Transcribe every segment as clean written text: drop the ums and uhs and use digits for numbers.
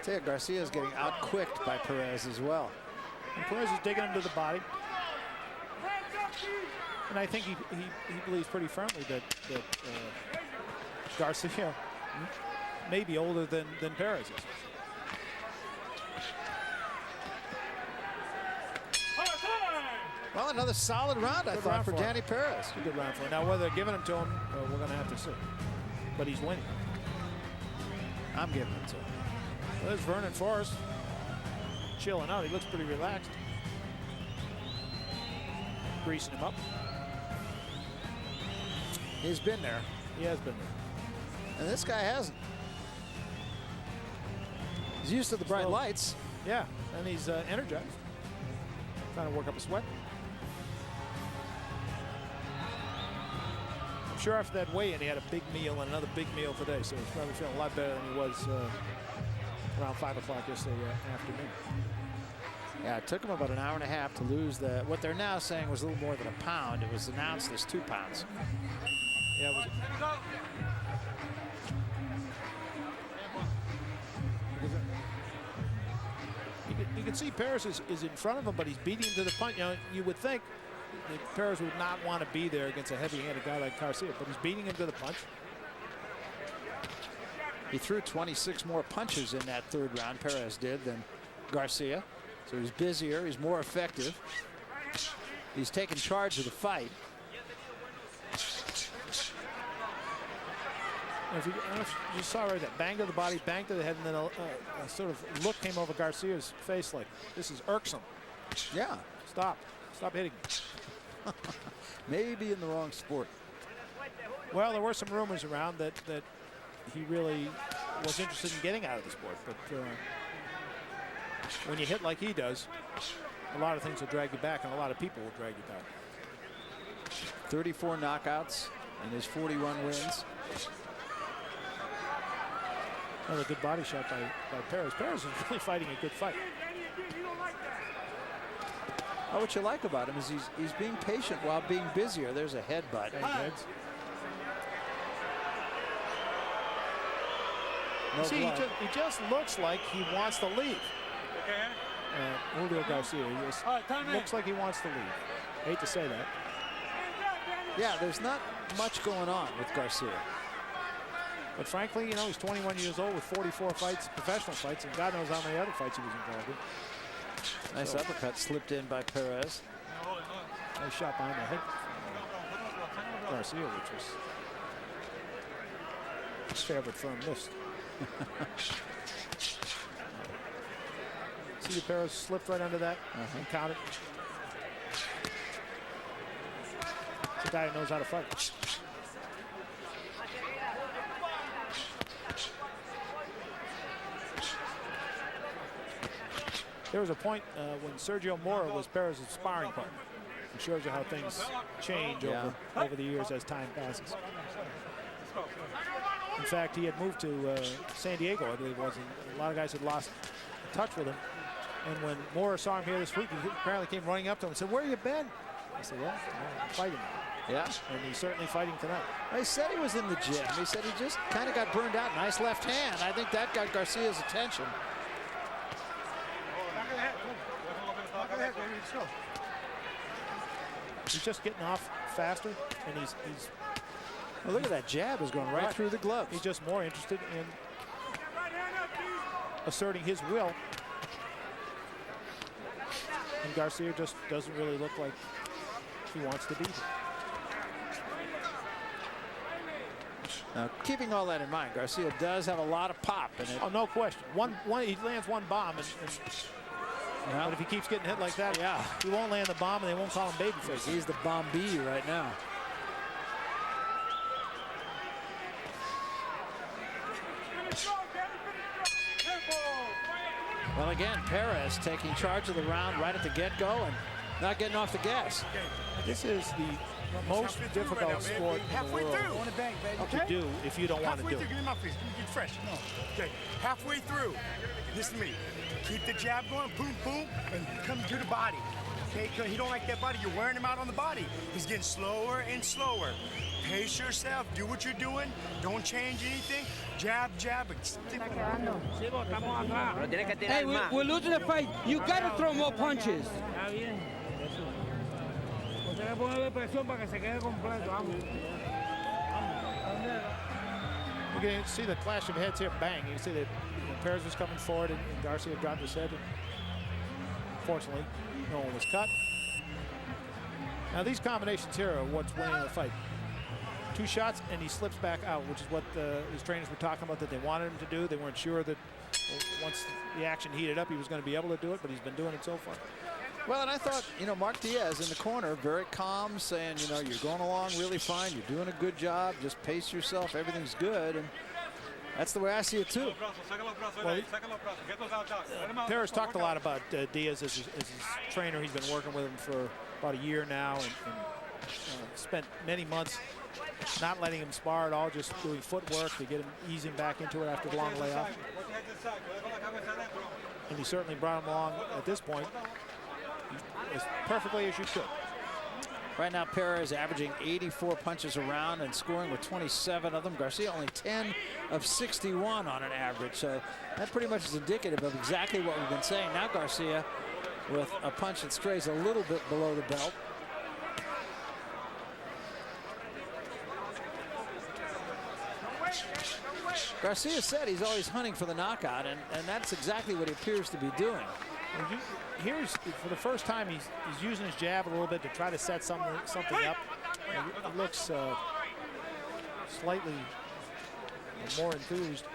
tell you, Garcia is getting out-quicked by Perez as well. And Perez is digging him to the body. And I think he believes pretty firmly that Garcia may be older than Perez is. Well, another solid round, I thought, for Danny Perez. A good round for him. Now, whether they're giving him to him, we're going to have to see. But he's winning. I'm giving it to him. Well, there's Vernon Forrest chilling out. He looks pretty relaxed. Greasing him up. He's been there. He has been there. And this guy hasn't. He's used to the bright lights. Yeah, and he's energized. Trying to work up a sweat. I'm sure after that weigh-in, he had a big meal and another big meal today, so he's probably feeling a lot better than he was around 5 o'clock yesterday afternoon. Yeah, it took him about an hour and a half to lose what they're now saying was a little more than a pound. It was announced as 2 pounds. Yeah, it was. You can see Perez is in front of him, but he's beating him to the punch. You know, you would think that Perez would not want to be there against a heavy-handed guy like Garcia, but he's beating him to the punch. He threw 26 more punches in that 3rd round, Perez did, than Garcia. So he's busier, he's more effective. He's taken charge of the fight. If you saw right that bang to the body, bang to the head, and then a sort of look came over Garcia's face like, this is irksome. Yeah. Stop hitting me. Maybe in the wrong sport. Well, there were some rumors around that he really was interested in getting out of the sport, but when you hit like he does, a lot of things will drag you back, and a lot of people will drag you back. 34 knockouts in his 41 wins. Another good body shot by Perez. Perez is really fighting a good fight. Oh, what you like about him is he's being patient while being busier. There's a headbutt. No, see, he just looks like he wants to leave. Julio Garcia, he just looks like he wants to leave. Hate to say that. Yeah, there's not much going on with Garcia. But frankly, you know, he's 21 years old with 44 fights, professional fights, and God knows how many other fights he was involved in. Nice uppercut slipped in by Perez. Nice shot behind the head. Garcia, which was fair but firm missed. See, Perez slipped right under that and counted. It's a guy who knows how to fight. There was a point when Sergio Mora was Perez's sparring partner. It shows you how things change over the years as time passes. In fact, he had moved to San Diego, I believe it was, and a lot of guys had lost touch with him. And when Mora saw him here this week, he apparently came running up to him and said, "Where you been?" I said, "Well, I'm fighting." Yeah. And he's certainly fighting tonight. He said he was in the gym. He said he just kind of got burned out. Nice left hand. I think that got Garcia's attention. He's just getting off faster, and he's well, look at that jab is going right through the gloves. He's just more interested in asserting his will. And Garcia just doesn't really look like he wants to be here. Now, keeping all that in mind, Garcia does have a lot of pop in it. Oh, no question. He lands one bomb, but if he keeps getting hit like that, he won't land the bomb, and they won't call him babyface. He's the Bombee right now. Well, again, Perez taking charge of the round right at the get-go and not getting off the gas. This is the most difficult sport in the world to do if you don't want to do it. Give me my face. Give me get fresh. No. Okay. Halfway through, listen to me. Keep the jab going, boom, boom, and come to the body. Okay? Because he don't like that body. You're wearing him out on the body. He's getting slower and slower. Pace yourself. Do what you're doing. Don't change anything. Jab, jab. Hey, we're losing the fight. You gotta throw more punches. You can see the clash of heads here. Bang. You see that Perez was coming forward and Garcia dropped his head. Unfortunately, no one was cut. Now these combinations here are what's winning the fight. 2 shots and he slips back out, which is what his trainers were talking about that they wanted him to do. They weren't sure that once the action heated up he was going to be able to do it, but he's been doing it so far. Well, and I thought, you know, Mark Diaz in the corner, very calm, saying, you know, you're going along really fine. You're doing a good job. Just pace yourself. Everything's good. And that's the way I see it, too. Well, Perez talked a lot about Diaz as his trainer. He's been working with him for about a year now and spent many months not letting him spar at all, just doing footwork to get him, ease him back into it after the long layoff. And he certainly brought him along at this point as perfectly as you could. Right now, Perez averaging 84 punches around and scoring with 27 of them. Garcia only 10 of 61 on an average. So that pretty much is indicative of exactly what we've been saying. Now Garcia with a punch that strays a little bit below the belt. Garcia said he's always hunting for the knockout, and that's exactly what he appears to be doing. Well, here's, for the first time, he's using his jab a little bit to try to set something up. He looks slightly more enthused.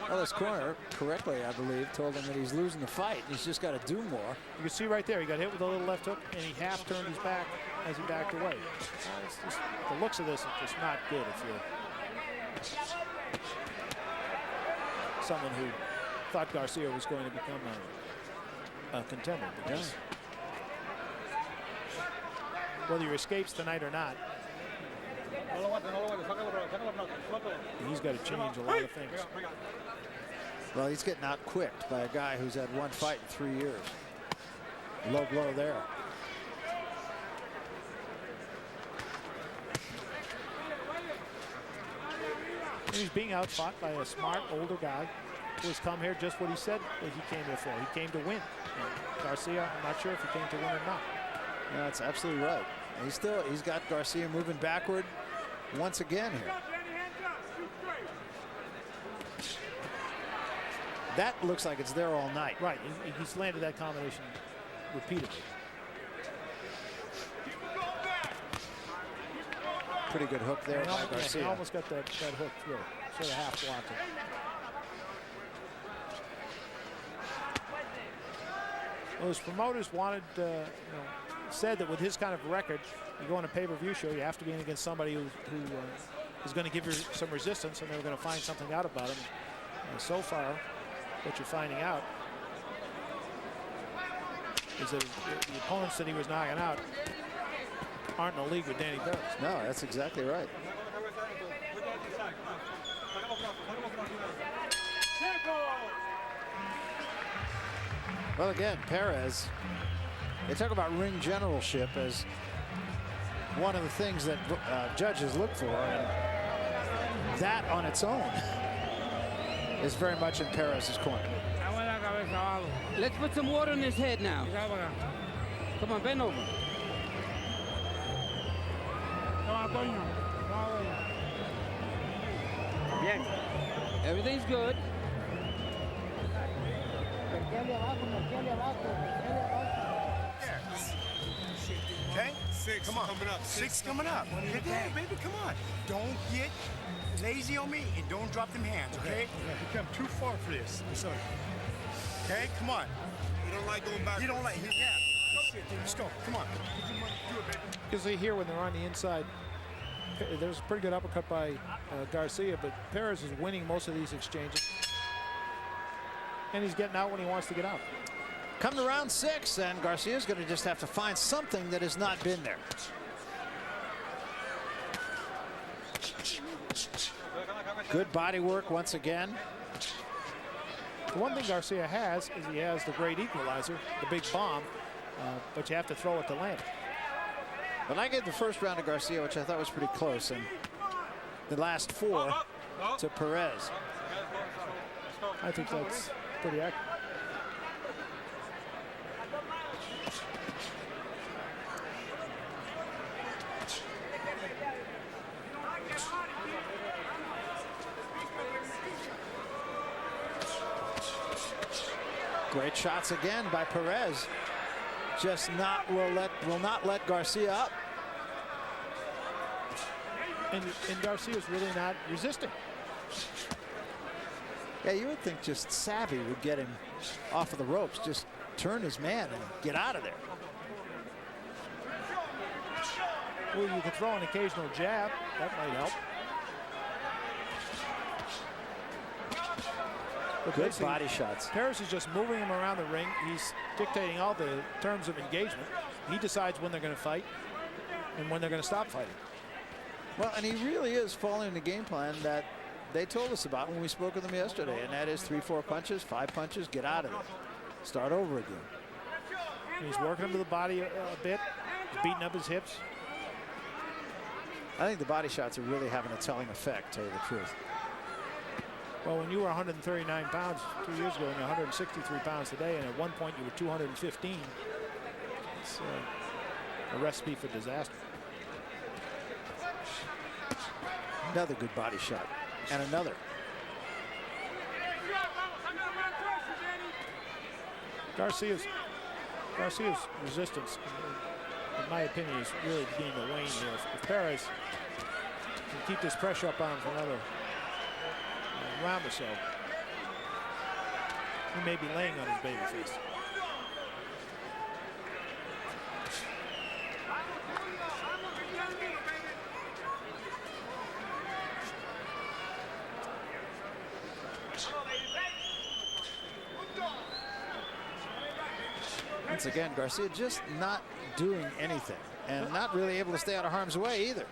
Well, his corner, correctly, I believe, told him that he's losing the fight. He's just got to do more. You can see right there, he got hit with a little left hook, and he half turned his back as he backed away. It's just, the looks of this are just not good if you're someone who thought Garcia was going to become a contender. Because whether he escapes tonight or not, he's got to change a lot of things. Well, he's getting out quicked by a guy who's had 1 fight in 3 years. Low blow there. And he's being outfought by a smart, older guy who has come here just what he said that he came here for. He came to win. And Garcia, I'm not sure if he came to win or not. No, that's absolutely right. He's got Garcia moving backward once again here. That looks like it's there all night. Right, he's landed that combination repeatedly. Pretty good hook there by Garcia. He almost got that hook through, sort of half blocked it. Well, his promoters wanted, said that with his kind of record, you go on a pay-per-view show, you have to be in against somebody who is going to give you some resistance, and they're going to find something out about him. And so far, what you're finding out is that the opponents that he was knocking out aren't in the league with Danny Perez. No, that's exactly right. Well, again, Perez, they talk about ring generalship as one of the things that judges look for, and that on its own is very much in Perez's corner. Let's put some water in his head now. Come on, bend over. Bien. Everything's good. Okay? 6 come on. Coming up. 6 coming up. Get there, baby. Come on. Don't get lazy on me and don't drop them hands, okay? You come too far for this. Okay? Come on. You don't like going back. You don't like. Yeah. Let's go. Come on. Because they hear when they're on the inside. There's a pretty good uppercut by Garcia, but Perez is winning most of these exchanges. And he's getting out when he wants to get out. Come to round 6, and Garcia's going to just have to find something that has not been there. Good body work once again. The one thing Garcia has is he has the great equalizer, the big bomb, but you have to throw it to land. But I gave the first round to Garcia, which I thought was pretty close, and the last 4 to Perez. I think that's pretty accurate. Great shots again by Perez. Just will not let Garcia up. And Garcia's really not resisting. Yeah, you would think just savvy would get him off of the ropes. Just turn his man and get out of there. Well, you can throw an occasional jab. That might help. But Good body shots. Perez is just moving him around the ring. He's dictating all the terms of engagement. He decides when they're going to fight and when they're going to stop fighting. Well, and he really is following the game plan that they told us about when we spoke with him yesterday, and that is 3-4 punches, 5 punches, get out of there. Start over again. He's working him to the body a bit. He's beating up his hips. I think the body shots are really having a telling effect, to tell you the truth. Well, when you were 139 pounds 2 years ago and you're 163 pounds today, and at one point you were 215, it's a recipe for disaster. Another good body shot. And another. Garcia's resistance, in my opinion, is really beginning to wane here. If Perez can keep this pressure up on him for another round or so, he may be laying on his baby face. Once again, Garcia just not doing anything and not really able to stay out of harm's way either.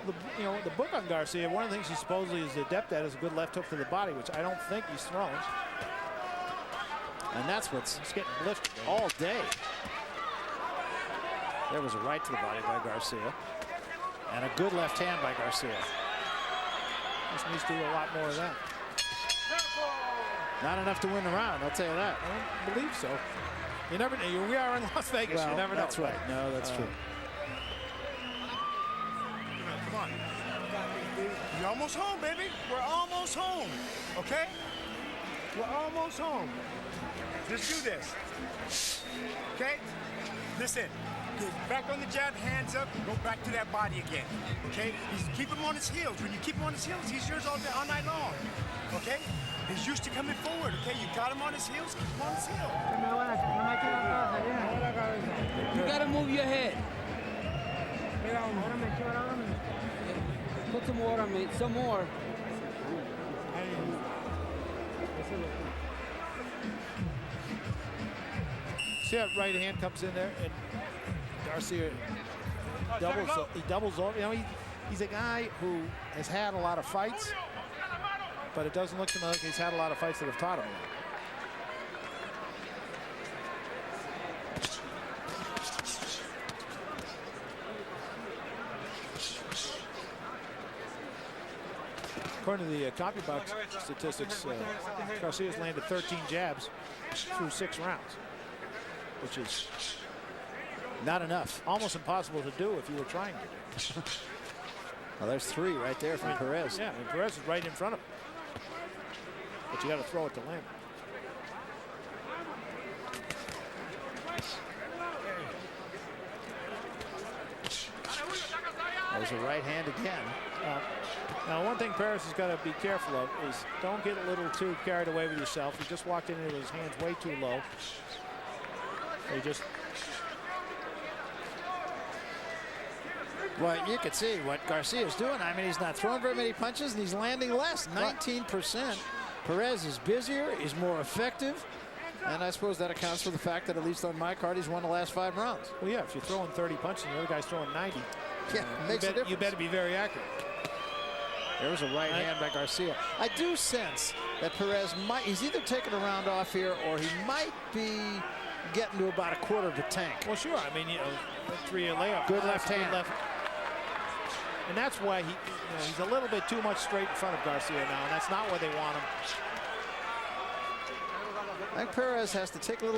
The book on Garcia, one of the things he supposedly is adept at is a good left hook to the body, which I don't think he's thrown. And that's what's He's getting lifted all day. There was a right to the body by Garcia. And a good left hand by Garcia. Just needs to do a lot more of that. Not enough to win the round, I'll tell you that. I don't believe so. You never know. We are in Las Vegas. Well, you never know. That's right. No, that's true. Come on. You're almost home, baby. We're almost home. Okay? We're almost home. Let's do this. Okay? Listen. Get back on the jab, hands up, go back to that body again. Okay? Keep him on his heels. When you keep him on his heels, he's yours all night long. Okay? He's used to coming forward, okay? You got him on his heels, keep him on his heels. You gotta move your head. Put some water on me, some more. See that right hand comes in there, and Garcia doubles over. You know, he's a guy who has had a lot of fights, but it doesn't look to me like he's had a lot of fights that have taught him a lot. According to the CompuBox statistics, Garcia's landed 13 jabs through 6 rounds, which is Not enough. almost impossible to do if you were trying to. Well, there's 3 right there from Perez. Yeah, and Perez is right in front of him. But you got to throw it to land. There's a right hand again. Now, one thing Perez has got to be careful of is don't get a little too carried away with yourself. He just walked in with his hands way too low. He just... Well, you could see what Garcia's doing. I mean, he's not throwing very many punches, and he's landing less, 19%. Perez is busier, he's more effective, and I suppose that accounts for the fact that, at least on my card, he's won the last 5 rounds. Well, yeah, if you're throwing 30 punches and the other guy's throwing 90, Yeah, makes a difference. you better be very accurate. There was a right hand by Garcia. I do sense that Perez he's either taking a round off here, or he might be getting to about a quarter of the tank. Well, sure. I mean, you know, 3 layup. Good left hand. And that's why he's a little bit too much straight in front of Garcia now, and that's not where they want him. I think Perez has to take a little